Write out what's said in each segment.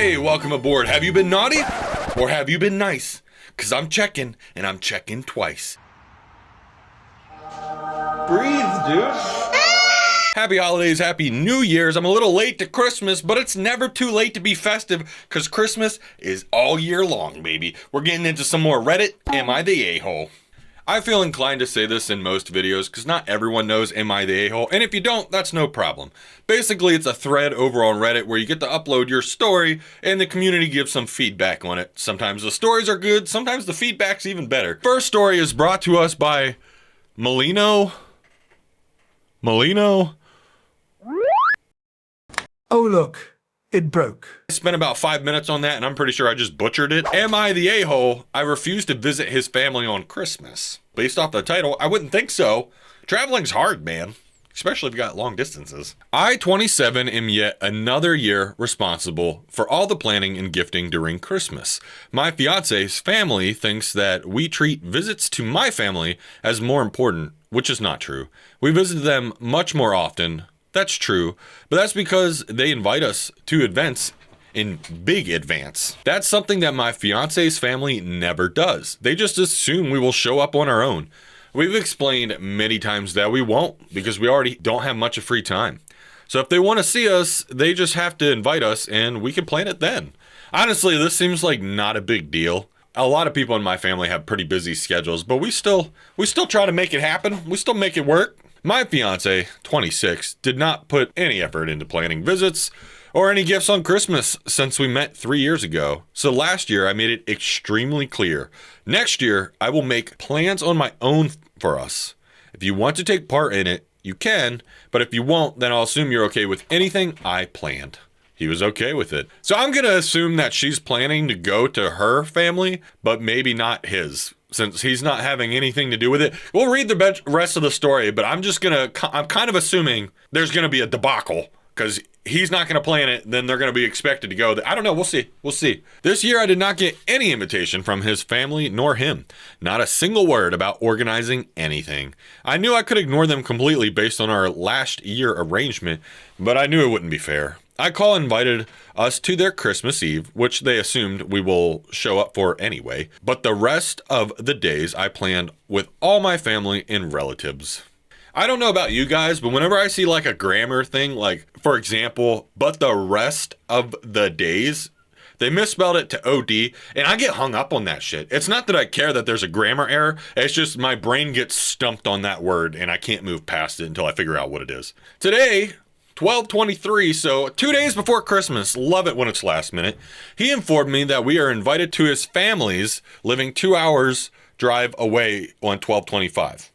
Hey, welcome aboard. Have you been naughty or have you been nice? Cause I'm checking and I'm checking twice. Breathe, dude. Happy holidays, happy New Year's. I'm a little late to Christmas, but it's never too late to be festive because Christmas is all year long, baby. We're getting into some more Reddit, Am I the A-hole? I feel inclined to say this in most videos because not everyone knows Am I the A-hole, and if you don't, that's no problem. Basically, it's a thread over on Reddit where you get to upload your story and the community gives some feedback on it. Sometimes the stories are good, sometimes the feedback's even better. First story is brought to us by Molino. Oh look, it broke. I spent about 5 minutes on that and I'm pretty sure I just butchered it. Am I the a-hole? I refuse to visit his family on Christmas. Based off the title, I wouldn't think so. Traveling's hard, man. Especially if you got long distances. I, 27, am yet another year responsible for all the planning and gifting during Christmas. My fiance's family thinks that we treat visits to my family as more important, which is not true. We visit them much more often. That's true, but that's because they invite us to events in big advance. That's something that my fiance's family never does. They just assume we will show up on our own. We've explained many times that we won't because we already don't have much of free time. So if they want to see us, they just have to invite us and we can plan it then. Honestly, this seems like not a big deal. A lot of people in my family have pretty busy schedules, but we still try to make it happen. We still make it work. My fiance, 26, did not put any effort into planning visits or any gifts on Christmas since we met 3 years ago. So last year I made it extremely clear. Next year I will make plans on my own for us. If you want to take part in it, you can, but if you won't, then I'll assume you're okay with anything I planned. He was okay with it. So I'm gonna assume that she's planning to go to her family, but maybe not his, since he's not having anything to do with it. We'll read the rest of the story, but I'm kind of assuming there's gonna be a debacle, because he's not gonna plan it, then they're gonna be expected to go. I don't know, we'll see. This year I did not get any invitation from his family nor him. Not a single word about organizing anything. I knew I could ignore them completely based on our last year arrangement, but I knew it wouldn't be fair. I invited us to their Christmas Eve, which they assumed we will show up for anyway, but the rest of the days I planned with all my family and relatives. I don't know about you guys, but whenever I see like a grammar thing, like for example, but the rest of the days, they misspelled it to OD, and I get hung up on that shit. It's not that I care that there's a grammar error, it's just my brain gets stumped on that word and I can't move past it until I figure out what it is. Today, 12/23, so 2 days before Christmas, love it when it's last minute, he informed me that we are invited to his family's living 2 hours drive away on 12/25.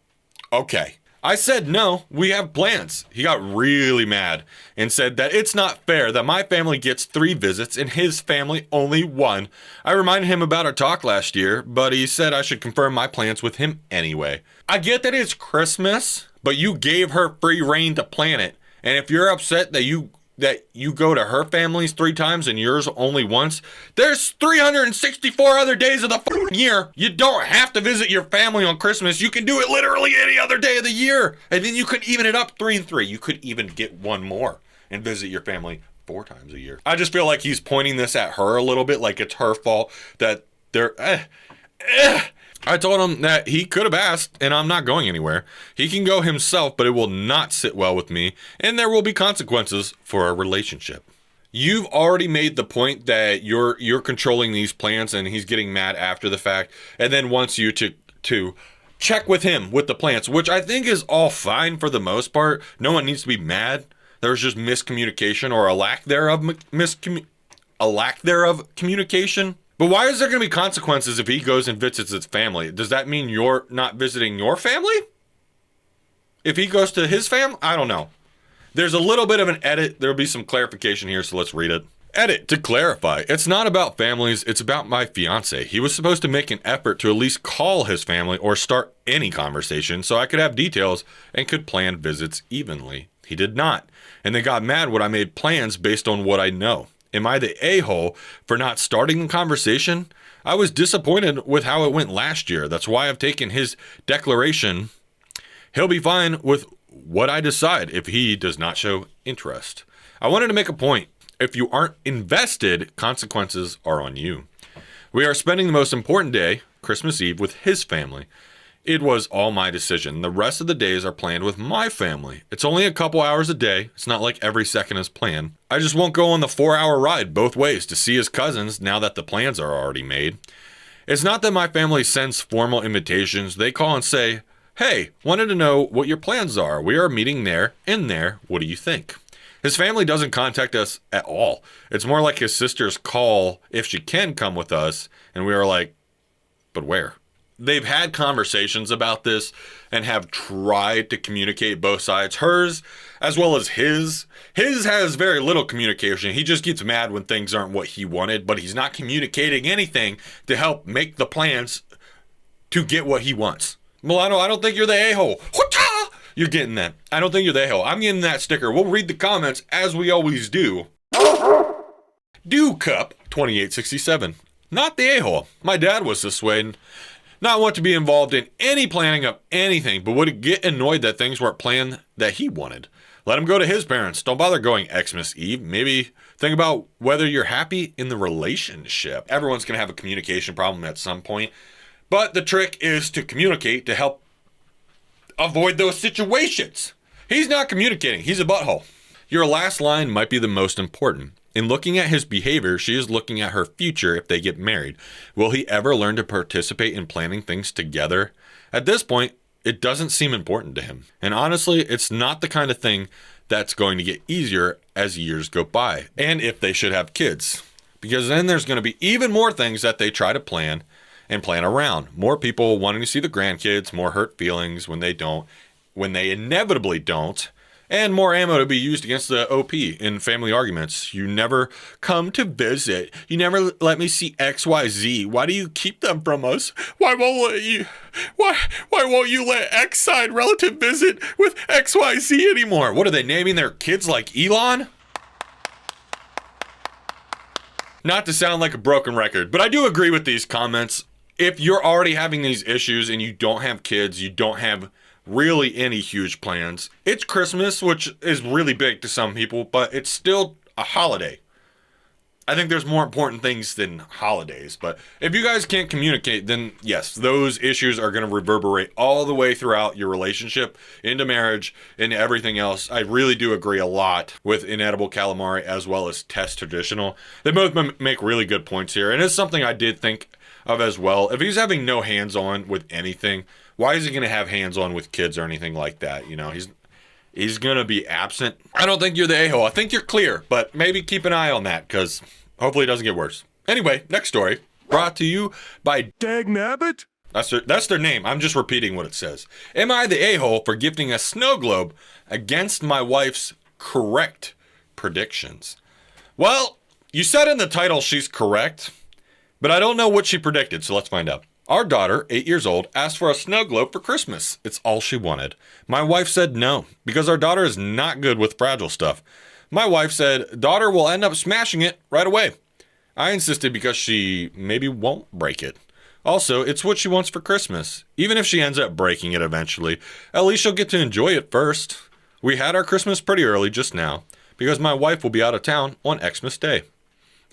Okay. I said no, we have plans. He got really mad and said that it's not fair that my family gets 3 visits and his family only 1. I reminded him about our talk last year, but he said I should confirm my plans with him anyway. I get that it's Christmas, but you gave her free reign to plan it. And if you're upset that you go to her family's 3 times and yours only once, there's 364 other days of the year. You don't have to visit your family on Christmas. You can do it literally any other day of the year. And then you could even it up 3 and 3. You could even get 1 more and visit your family 4 times a year. I just feel like he's pointing this at her a little bit, like it's her fault that they're I told him that he could have asked, and I'm not going anywhere. He can go himself, but it will not sit well with me, and there will be consequences for our relationship. You've already made the point that you're controlling these plans, and he's getting mad after the fact, and then wants you to check with him with the plans, which I think is all fine for the most part. No one needs to be mad. There's just miscommunication or a lack thereof communication. But why is there going to be consequences if he goes and visits his family? Does that mean you're not visiting your family? If he goes to his family? I don't know. There's a little bit of an edit. There'll be some clarification here, so let's read it. Edit, to clarify, it's not about families, it's about my fiance. He was supposed to make an effort to at least call his family or start any conversation so I could have details and could plan visits evenly. He did not, and they got mad when I made plans based on what I know. Am I the a-hole for not starting the conversation? I was disappointed with how it went last year. That's why I've taken his declaration. He'll be fine with what I decide if he does not show interest. I wanted to make a point. If you aren't invested, consequences are on you. We are spending the most important day, Christmas Eve, with his family. It was all my decision. The rest of the days are planned with my family. It's only a couple hours a day. It's not like every second is planned. I just won't go on the 4-hour ride both ways to see his cousins now that the plans are already made. It's not that my family sends formal invitations. They call and say, "Hey, wanted to know what your plans are. We are meeting there and there. What do you think?" His family doesn't contact us at all. It's more like his sisters call if she can come with us, and we are like, but where? They've had conversations about this and have tried to communicate both sides, hers as well as his. His has very little communication. He just gets mad when things aren't what he wanted, but he's not communicating anything to help make the plans to get what he wants. Milano, I don't think you're the a-hole. You're getting that. I don't think you're the a-hole. I'm getting that sticker. We'll read the comments as we always do. Do Cup 2867. Not the a-hole. My dad was this way and not want to be involved in any planning of anything, but would get annoyed that things weren't planned that he wanted. Let him go to his parents. Don't bother going Xmas Eve. Maybe think about whether you're happy in the relationship. Everyone's going to have a communication problem at some point, but the trick is to communicate to help avoid those situations. He's not communicating. He's a butthole. Your last line might be the most important. In looking at his behavior, she is looking at her future if they get married. Will he ever learn to participate in planning things together? At this point, it doesn't seem important to him. And honestly, it's not the kind of thing that's going to get easier as years go by. And if they should have kids. Because then there's going to be even more things that they try to plan and plan around. More people wanting to see the grandkids, more hurt feelings when they don't, when they inevitably don't, and more ammo to be used against the OP in family arguments. You never come to visit. You never let me see XYZ. Why do you keep them from us? Why won't you let X side relative visit with XYZ anymore? What are they naming their kids like Elon? Not to sound like a broken record, but I do agree with these comments. If you're already having these issues and you don't have kids, you don't have really any huge plans. It's Christmas, which is really big to some people, but it's still a holiday. I think there's more important things than holidays, but if you guys can't communicate, then yes, those issues are going to reverberate all the way throughout your relationship, into marriage, into everything else. I really do agree a lot with Inedible Calamari as well as Test Traditional. They both make really good points here, and it's something I did think of as well. If he's having no hands-on with anything, why is he going to have hands-on with kids or anything like that? You know, he's going to be absent. I don't think you're the a-hole. I think you're clear, but maybe keep an eye on that because hopefully it doesn't get worse. Anyway, next story brought to you by Dag Nabbit. That's their name. I'm just repeating what it says. Am I the a-hole for gifting a snow globe against my wife's correct predictions? Well, you said in the title she's correct, but I don't know what she predicted, so let's find out. Our daughter, 8 years old, asked for a snow globe for Christmas. It's all she wanted. My wife said no, because our daughter is not good with fragile stuff. My wife said daughter will end up smashing it right away. I insisted because she maybe won't break it. Also, it's what she wants for Christmas. Even if she ends up breaking it eventually, at least she'll get to enjoy it first. We had our Christmas pretty early just now, because my wife will be out of town on Xmas Day.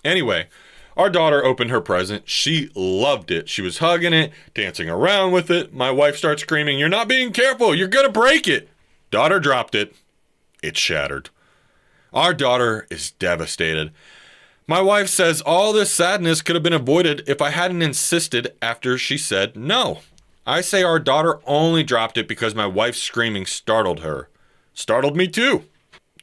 Anyway, our daughter opened her present. She loved it. She was hugging it, dancing around with it. My wife starts screaming, "You're not being careful. You're going to break it." Daughter dropped it. It shattered. Our daughter is devastated. My wife says all this sadness could have been avoided if I hadn't insisted after she said no. I say our daughter only dropped it because my wife's screaming startled her. Startled me too.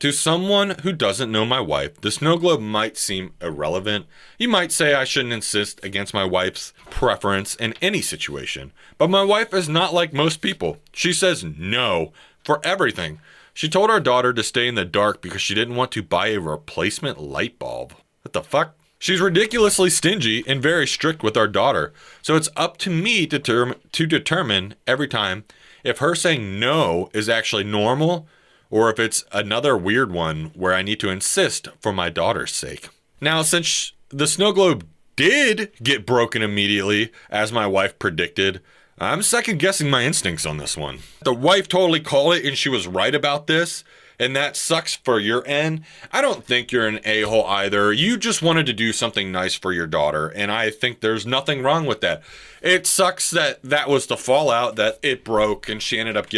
To someone who doesn't know my wife, the snow globe might seem irrelevant. You might say I shouldn't insist against my wife's preference in any situation. But my wife is not like most people. She says no for everything. She told our daughter to stay in the dark because she didn't want to buy a replacement light bulb. What the fuck? She's ridiculously stingy and very strict with our daughter. So it's up to me to determine every time if her saying no is actually normal or if it's another weird one where I need to insist for my daughter's sake. Now, since the snow globe did get broken immediately, as my wife predicted, I'm second guessing my instincts on this one. The wife totally called it and she was right about this. and that sucks for your end. I don't think you're an a-hole either. You just wanted to do something nice for your daughter, and I think there's nothing wrong with that. It sucks that that was the fallout, that it broke and she ended up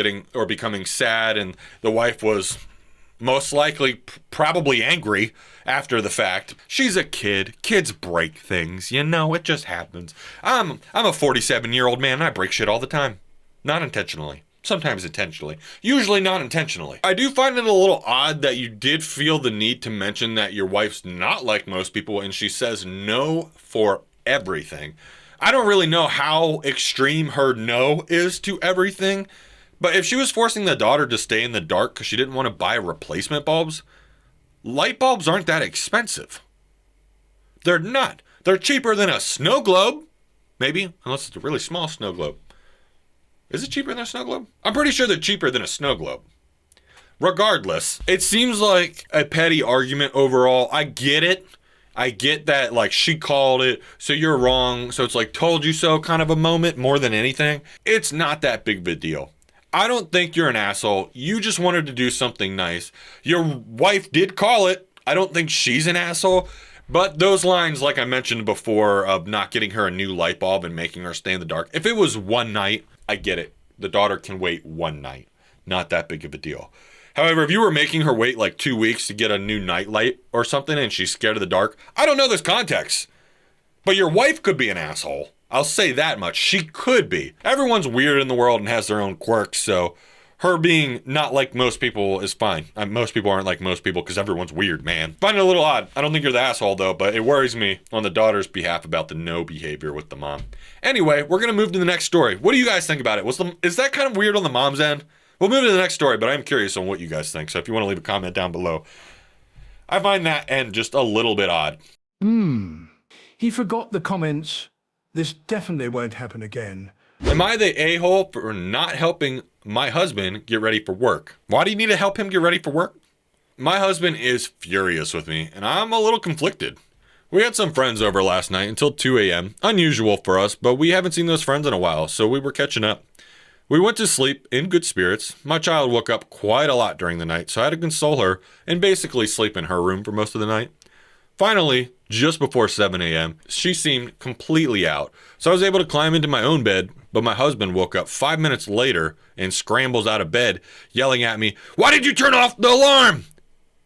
becoming sad, and the wife was most likely probably angry after the fact. She's a kid. Kids break things, it just happens. I'm a 47-year-old man and I break shit all the time. Not intentionally. Sometimes intentionally. Usually not intentionally. I do find it a little odd that you did feel the need to mention that your wife's not like most people and she says no for everything. I don't really know how extreme her no is to everything, but if she was forcing the daughter to stay in the dark because she didn't want to buy replacement bulbs, light bulbs aren't that expensive. They're not. They're cheaper than a snow globe. Maybe, unless it's a really small snow globe. Is it cheaper than a snow globe? I'm pretty sure they're cheaper than a snow globe. Regardless, it seems like a petty argument overall. I get it. I get that, like, she called it, so you're wrong. So it's like, told you so kind of a moment more than anything. It's not that big of a deal. I don't think you're an asshole. You just wanted to do something nice. Your wife did call it. I don't think she's an asshole. But those lines, like I mentioned before, of not getting her a new light bulb and making her stay in the dark. If it was one night, I get it. The daughter can wait one night. Not that big of a deal. However, if you were making her wait like 2 weeks to get a new night light or something and she's scared of the dark, I don't know this context. But your wife could be an asshole. I'll say that much. She could be. Everyone's weird in the world and has their own quirks, so her being not like most people is fine. Most people aren't like most people because everyone's weird, man. Find it a little odd. I don't think you're the asshole, though, but it worries me on the daughter's behalf about the no behavior with the mom. Anyway, we're going to move to the next story. What do you guys think about it? Is that kind of weird on the mom's end? We'll move to the next story, but I'm curious on what you guys think, so if you want to leave a comment down below. I find that end just a little bit odd. He forgot the comments. This definitely won't happen again. Am I the a-hole for not helping my husband get ready for work? Why do you need to help him get ready for work? My husband is furious with me, and I'm a little conflicted. We had some friends over last night until 2 a.m. Unusual for us, but we haven't seen those friends in a while, so we were catching up. We went to sleep in good spirits. My child woke up quite a lot during the night, so I had to console her and basically sleep in her room for most of the night. Finally, just before 7 a.m., she seemed completely out, so I was able to climb into my own bed, but my husband woke up 5 minutes later and scrambles out of bed, yelling at me, "Why did you turn off the alarm?"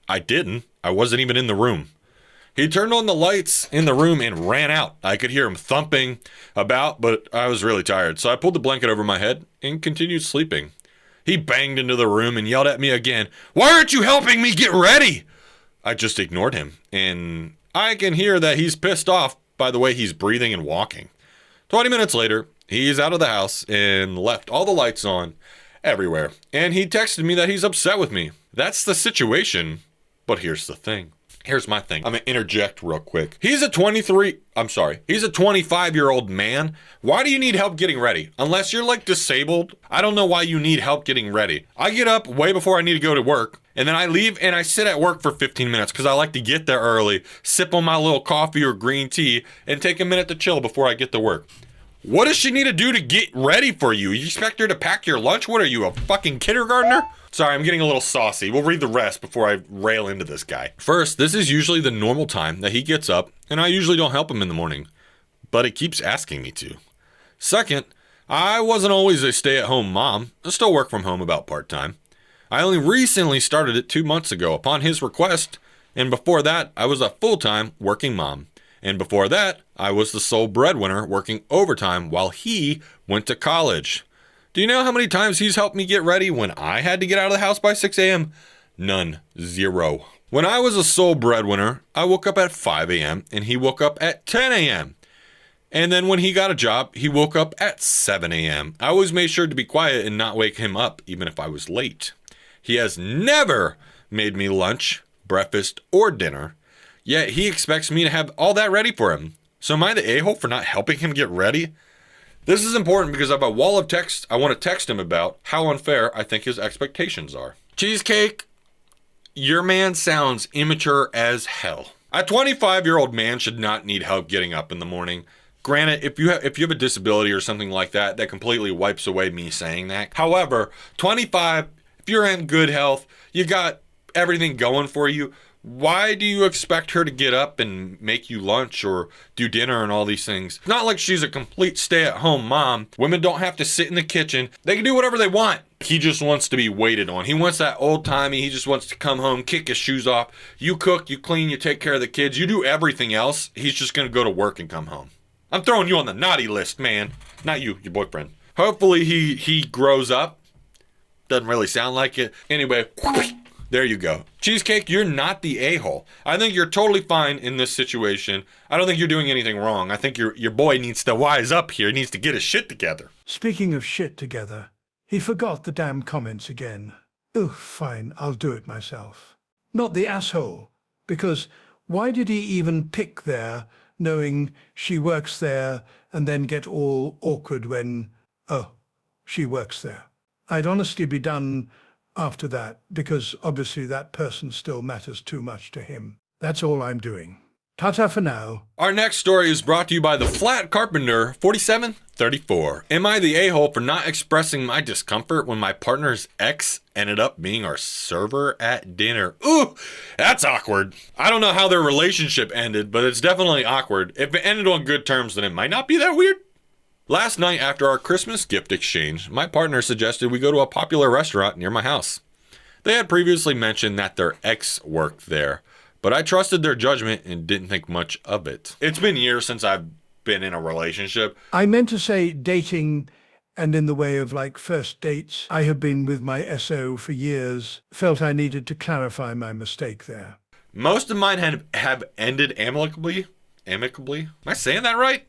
I didn't. I wasn't even in the room. He turned on the lights in the room and ran out. I could hear him thumping about, but I was really tired, so I pulled the blanket over my head and continued sleeping. He banged into the room and yelled at me again, "Why aren't you helping me get ready?" I just ignored him, and I can hear that he's pissed off by the way he's breathing and walking. 20 minutes later, he's out of the house and left all the lights on everywhere, and he texted me that he's upset with me. That's the situation, but here's the thing. Here's my thing. I'm gonna interject real quick. He's a 25-year-old man. Why do you need help getting ready? Unless you're like disabled, I don't know why you need help getting ready. I get up way before I need to go to work, and then I leave and I sit at work for 15 minutes because I like to get there early, sip on my little coffee or green tea, and take a minute to chill before I get to work. What does she need to do to get ready for you? You expect her to pack your lunch? What are you, a fucking kindergartner? Sorry, I'm getting a little saucy. We'll read the rest before I rail into this guy. First, this is usually the normal time that he gets up, and I usually don't help him in the morning, but he keeps asking me to. Second, I wasn't always a stay-at-home mom. I still work from home about part-time. I only recently started it 2 months ago upon his request, and before that, I was a full-time working mom. And before that, I was the sole breadwinner working overtime while he went to college. Do you know how many times he's helped me get ready when I had to get out of the house by 6 a.m.? None. Zero. When I was a sole breadwinner, I woke up at 5 a.m. and he woke up at 10 a.m. And then when he got a job, he woke up at 7 a.m. I always made sure to be quiet and not wake him up, even if I was late. He has never made me lunch, breakfast, or dinner. Yet he expects me to have all that ready for him. So am I the a-hole for not helping him get ready? This is important because I have a wall of text I want to text him about how unfair I think his expectations are. Cheesecake, your man sounds immature as hell. A 25-year-old man should not need help getting up in the morning. Granted, if you have a disability or something like that, that completely wipes away me saying that. However, 25, if you're in good health, you got everything going for you, why do you expect her to get up and make you lunch or do dinner and all these things? It's not like she's a complete stay-at-home mom. Women don't have to sit in the kitchen. They can do whatever they want. He just wants to be waited on. He wants that old-timey. He just wants to come home, kick his shoes off. You cook, you clean, you take care of the kids. You do everything else. He's just going to go to work and come home. I'm throwing you on the naughty list, man. Not you, your boyfriend. Hopefully he grows up. Doesn't really sound like it. Anyway, there you go. Cheesecake, you're not the a-hole. I think you're totally fine in this situation. I don't think you're doing anything wrong. I think your boy needs to wise up here. He needs to get his shit together. Speaking of shit together, he forgot the damn comments again. Ugh, fine, I'll do it myself. Not the asshole, because why did he even pick there, knowing she works there, and then get all awkward when, oh, she works there? I'd honestly be done after that, because obviously that person still matters too much to him. That's all I'm doing. Ta-ta for now. Our next story is brought to you by the Flat Carpenter 4734. Am I the a-hole for not expressing my discomfort when my partner's ex ended up being our server at dinner? Ooh, that's awkward. I don't know how their relationship ended, but it's definitely awkward. If it ended on good terms, then it might not be that weird. Last night, after our Christmas gift exchange, my partner suggested we go to a popular restaurant near my house. They had previously mentioned that their ex worked there, but I trusted their judgment and didn't think much of it. It's been years since I've been in a relationship. I meant to say dating, and in the way of like first dates. I have been with my SO for years. Felt I needed to clarify my mistake there. Most of mine have ended amicably. Amicably? Am I saying that right?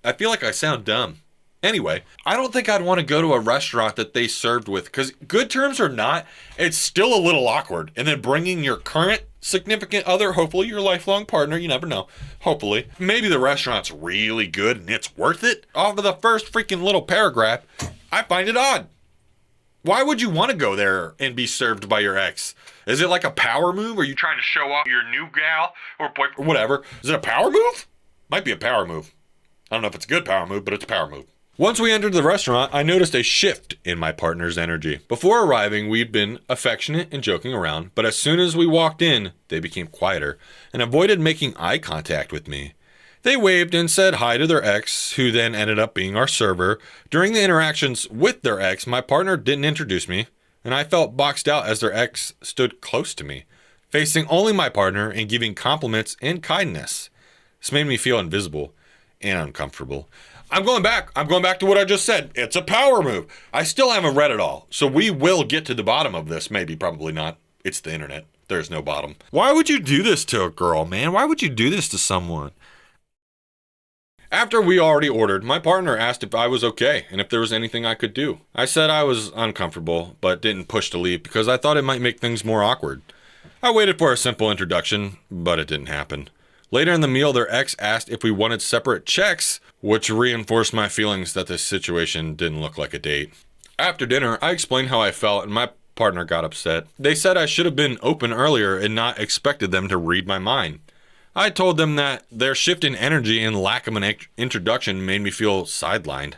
I feel like I sound dumb. Anyway, I don't think I'd want to go to a restaurant that they served with, because good terms or not, it's still a little awkward. And then bringing your current significant other, hopefully your lifelong partner, you never know, hopefully. Maybe the restaurant's really good and it's worth it. Off of the first freaking little paragraph, I find it odd. Why would you want to go there and be served by your ex? Is it like a power move? Are you trying to show off your new gal or boyfriend or whatever? Is it a power move? Might be a power move. I don't know if it's a good power move, but it's a power move. Once we entered the restaurant, I noticed a shift in my partner's energy. Before arriving, we'd been affectionate and joking around, but as soon as we walked in, they became quieter and avoided making eye contact with me. They waved and said hi to their ex, who then ended up being our server. During the interactions with their ex, my partner didn't introduce me, and I felt boxed out as their ex stood close to me, facing only my partner and giving compliments and kindness. This made me feel invisible and uncomfortable. I'm going back to what I just said. It's a power move. I still haven't read it all, so we will get to the bottom of this. Maybe, probably not. It's the internet. There's no bottom. Why would you do this to a girl, man? Why would you do this to someone? After we already ordered, my partner asked if I was okay and if there was anything I could do. I said I was uncomfortable, but didn't push to leave because I thought it might make things more awkward. I waited for a simple introduction, but it didn't happen. Later in the meal, their ex asked if we wanted separate checks, which reinforced my feelings that this situation didn't look like a date. After dinner, I explained how I felt and my partner got upset. They said I should have been open earlier and not expected them to read my mind. I told them that their shift in energy and lack of an introduction made me feel sidelined.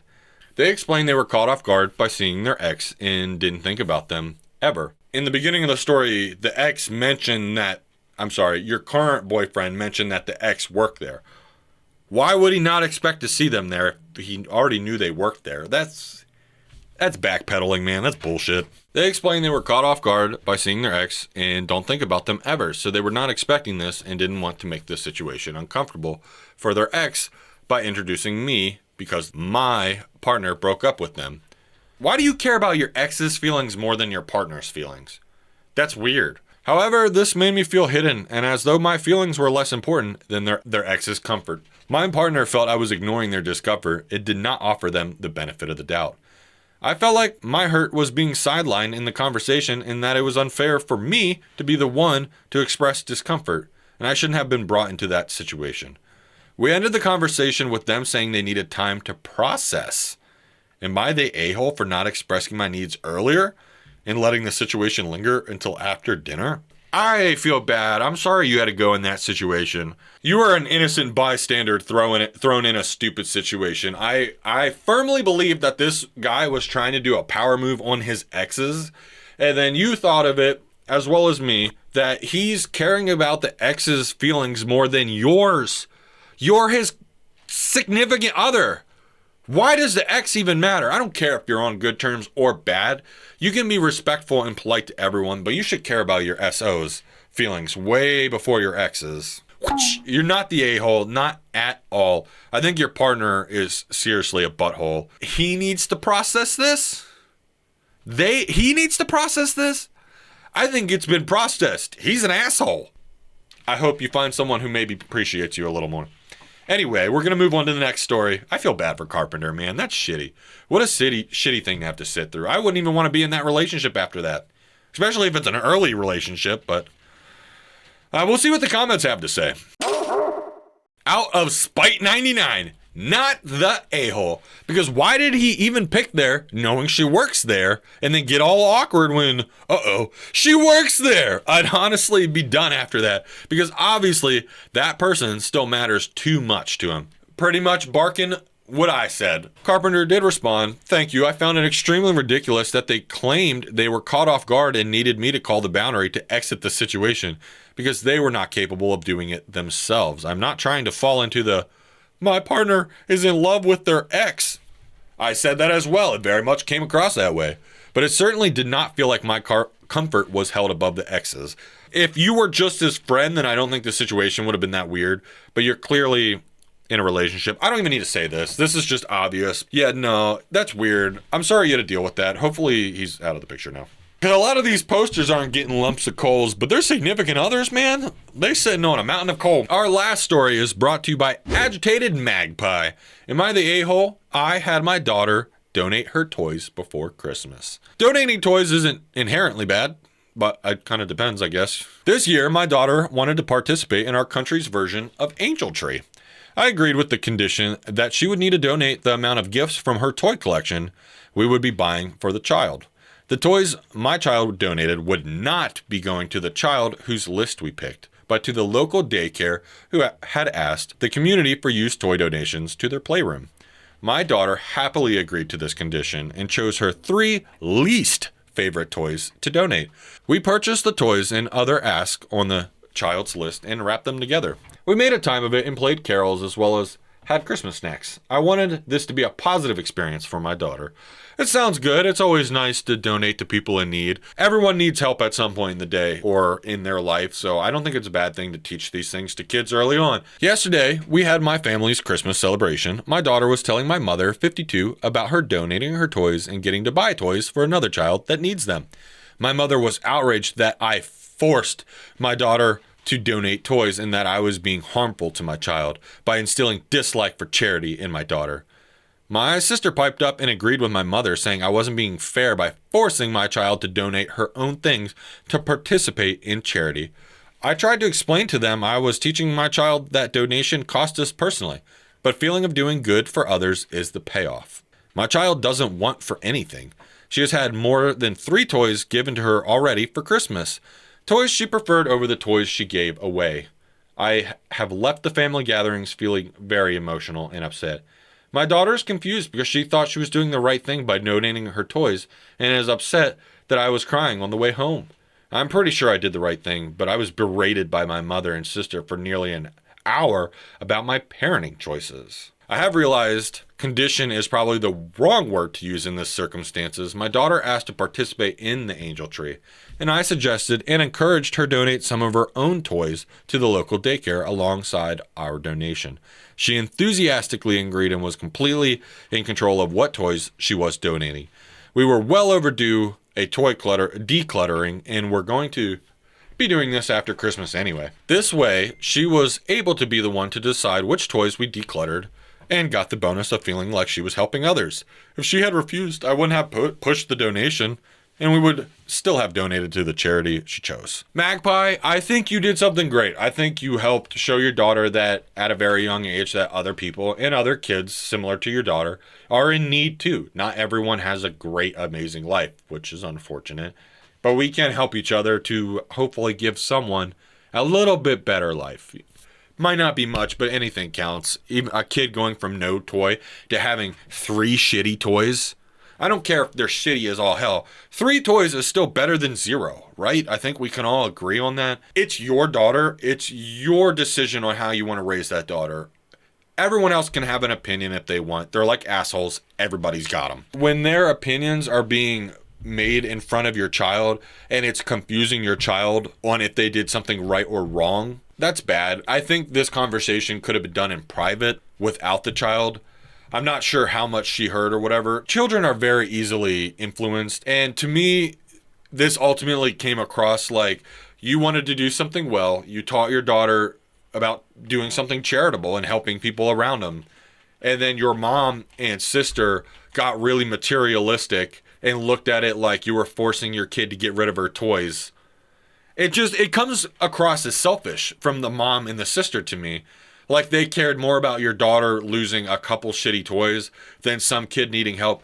They explained they were caught off guard by seeing their ex and didn't think about them ever. In the beginning of the story, the ex mentioned that your current boyfriend mentioned that the ex worked there. Why would he not expect to see them there if he already knew they worked there? That's backpedaling, man. That's bullshit. They explained they were caught off guard by seeing their ex and don't think about them ever, so they were not expecting this and didn't want to make this situation uncomfortable for their ex by introducing me because my partner broke up with them. Why do you care about your ex's feelings more than your partner's feelings? That's weird. However, this made me feel hidden and as though my feelings were less important than their ex's comfort. My partner felt I was ignoring their discomfort. It did not offer them the benefit of the doubt. I felt like my hurt was being sidelined in the conversation and that it was unfair for me to be the one to express discomfort, and I shouldn't have been brought into that situation. We ended the conversation with them saying they needed time to process. Am I the a-hole for not expressing my needs earlier and letting the situation linger until after dinner? I feel bad. I'm sorry you had to go in that situation. You are an innocent bystander thrown in a stupid situation. I firmly believe that this guy was trying to do a power move on his exes, and then you thought of it as well as me, that he's caring about the ex's feelings more than yours. You're his significant other. Why does the ex even matter? I don't care if you're on good terms or bad. You can be respectful and polite to everyone, but you should care about your SO's feelings way before your ex's. You're not the a-hole, not at all. I think your partner is seriously a butthole. He needs to process this. He needs to process this. I think it's been processed. He's an asshole. I hope you find someone who maybe appreciates you a little more. Anyway, we're going to move on to the next story. I feel bad for Carpenter, man. That's shitty. What a shitty thing to have to sit through. I wouldn't even want to be in that relationship after that. Especially if it's an early relationship, but we'll see what the comments have to say. Out of Spite 99, not the a-hole. Because why did he even pick there, knowing she works there, and then get all awkward when, she works there? I'd honestly be done after that. Because obviously, that person still matters too much to him. Pretty much barking what I said. Carpenter did respond, "Thank you. I found it extremely ridiculous that they claimed they were caught off guard and needed me to call the boundary to exit the situation because they were not capable of doing it themselves. I'm not trying to fall into the, my partner is in love with their ex." I said that as well. It very much came across that way. But it certainly did not feel like my comfort was held above the ex's. If you were just his friend, then I don't think the situation would have been that weird. But you're clearly in a relationship. I don't even need to say this. This is just obvious. Yeah, no, that's weird. I'm sorry you had to deal with that. Hopefully he's out of the picture now. Because a lot of these posters aren't getting lumps of coals, but they're significant others, man. They're sitting on a mountain of coal. Our last story is brought to you by Agitated Magpie. Am I the a-hole? I had my daughter donate her toys before Christmas. Donating toys isn't inherently bad, but it kind of depends, I guess. This year, my daughter wanted to participate in our country's version of Angel Tree. I agreed with the condition that she would need to donate the amount of gifts from her toy collection we would be buying for the child. The toys my child donated would not be going to the child whose list we picked, but to the local daycare who had asked the community for used toy donations to their playroom. My daughter happily agreed to this condition and chose her 3 least favorite toys to donate. We purchased the toys and other asks on the child's list and wrapped them together. We made a time of it and played carols as well as had Christmas snacks. I wanted this to be a positive experience for my daughter. It sounds good. It's always nice to donate to people in need. Everyone needs help at some point in the day or in their life, so I don't think it's a bad thing to teach these things to kids early on. Yesterday, we had my family's Christmas celebration. My daughter was telling my mother, 52, about her donating her toys and getting to buy toys for another child that needs them. My mother was outraged that I forced my daughter to donate toys and that I was being harmful to my child by instilling dislike for charity in my daughter. My sister piped up and agreed with my mother, saying I wasn't being fair by forcing my child to donate her own things to participate in charity. I tried to explain to them I was teaching my child that donation cost us personally, but feeling of doing good for others is the payoff. My child doesn't want for anything. She has had more than 3 toys given to her already for Christmas. Toys she preferred over the toys she gave away. I have left the family gatherings feeling very emotional and upset. My daughter is confused because she thought she was doing the right thing by donating her toys and is upset that I was crying on the way home. I'm pretty sure I did the right thing, but I was berated by my mother and sister for nearly an hour about my parenting choices. I have realized condition is probably the wrong word to use in this circumstances. My daughter asked to participate in the Angel Tree, and I suggested and encouraged her donate some of her own toys to the local daycare alongside our donation. She enthusiastically agreed and was completely in control of what toys she was donating. We were well overdue a toy decluttering, and we're going to be doing this after Christmas anyway. This way, she was able to be the one to decide which toys we decluttered and got the bonus of feeling like she was helping others. If she had refused, I wouldn't have pushed the donation, and we would still have donated to the charity she chose. Magpie, I think you did something great. I think you helped show your daughter that at a very young age that other people and other kids similar to your daughter are in need too. Not everyone has a great, amazing life, which is unfortunate, but we can help each other to hopefully give someone a little bit better life. Might not be much, but anything counts. Even a kid going from no toy to having 3 shitty toys. I don't care if they're shitty as all hell. 3 toys is still better than 0, right? I think we can all agree on that. It's your daughter. It's your decision on how you want to raise that daughter. Everyone else can have an opinion if they want. They're like assholes. Everybody's got them. When their opinions are being made in front of your child and it's confusing your child on if they did something right or wrong, that's bad. I think this conversation could have been done in private without the child. I'm not sure how much she heard or whatever. Children are very easily influenced. And to me, this ultimately came across like you wanted to do something well. You taught your daughter about doing something charitable and helping people around them. And then your mom and sister got really materialistic and looked at it like you were forcing your kid to get rid of her toys. It comes across as selfish from the mom and the sister to me. Like they cared more about your daughter losing a couple shitty toys than some kid needing help.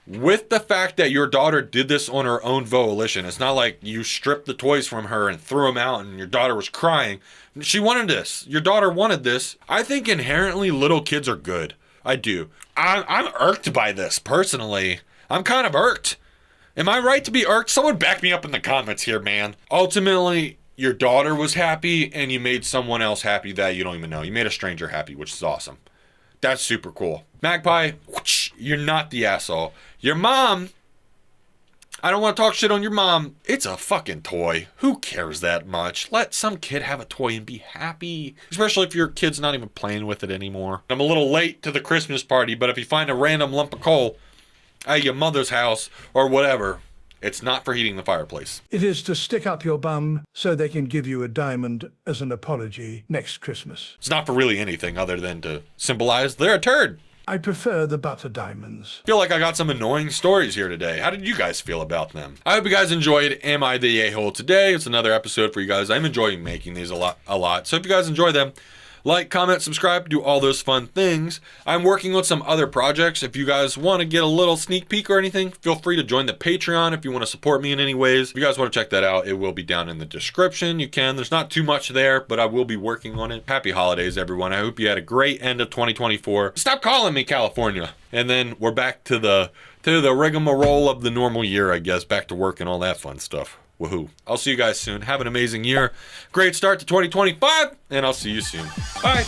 With the fact that your daughter did this on her own volition. It's not like you stripped the toys from her and threw them out and your daughter was crying. She wanted this. Your daughter wanted this. I think inherently little kids are good. I do. I'm irked by this, personally. I'm kind of irked. Am I right to be irked? Someone back me up in the comments here, man. Ultimately, your daughter was happy and you made someone else happy that you don't even know. You made a stranger happy, which is awesome. That's super cool. Magpie, whoosh, you're not the asshole. Your mom, I don't want to talk shit on your mom. It's a fucking toy. Who cares that much? Let some kid have a toy and be happy. Especially if your kid's not even playing with it anymore. I'm a little late to the Christmas party, but if you find a random lump of coal at your mother's house or whatever, it's not for heating the fireplace. It is to stick up your bum so they can give you a diamond as an apology next Christmas. It's not for really anything other than to symbolize they're a turd. I prefer the butter diamonds. Feel like I got some annoying stories here today. How did you guys feel about them? I hope you guys enjoyed Am I the A-Hole today. It's another episode for you guys. I'm enjoying making these a lot. So if you guys enjoy them, like, comment, subscribe, do all those fun things. I'm working on some other projects. If you guys want to get a little sneak peek or anything, feel free to join the Patreon if you want to support me in any ways. If you guys want to check that out, it will be down in the description. You can. There's not too much there, but I will be working on it. Happy holidays, everyone. I hope you had a great end of 2024. Stop calling me California. And then we're back to the rigmarole of the normal year, I guess. Back to work and all that fun stuff. Woohoo. I'll see you guys soon. Have an amazing year. Great start to 2025, and I'll see you soon. Bye.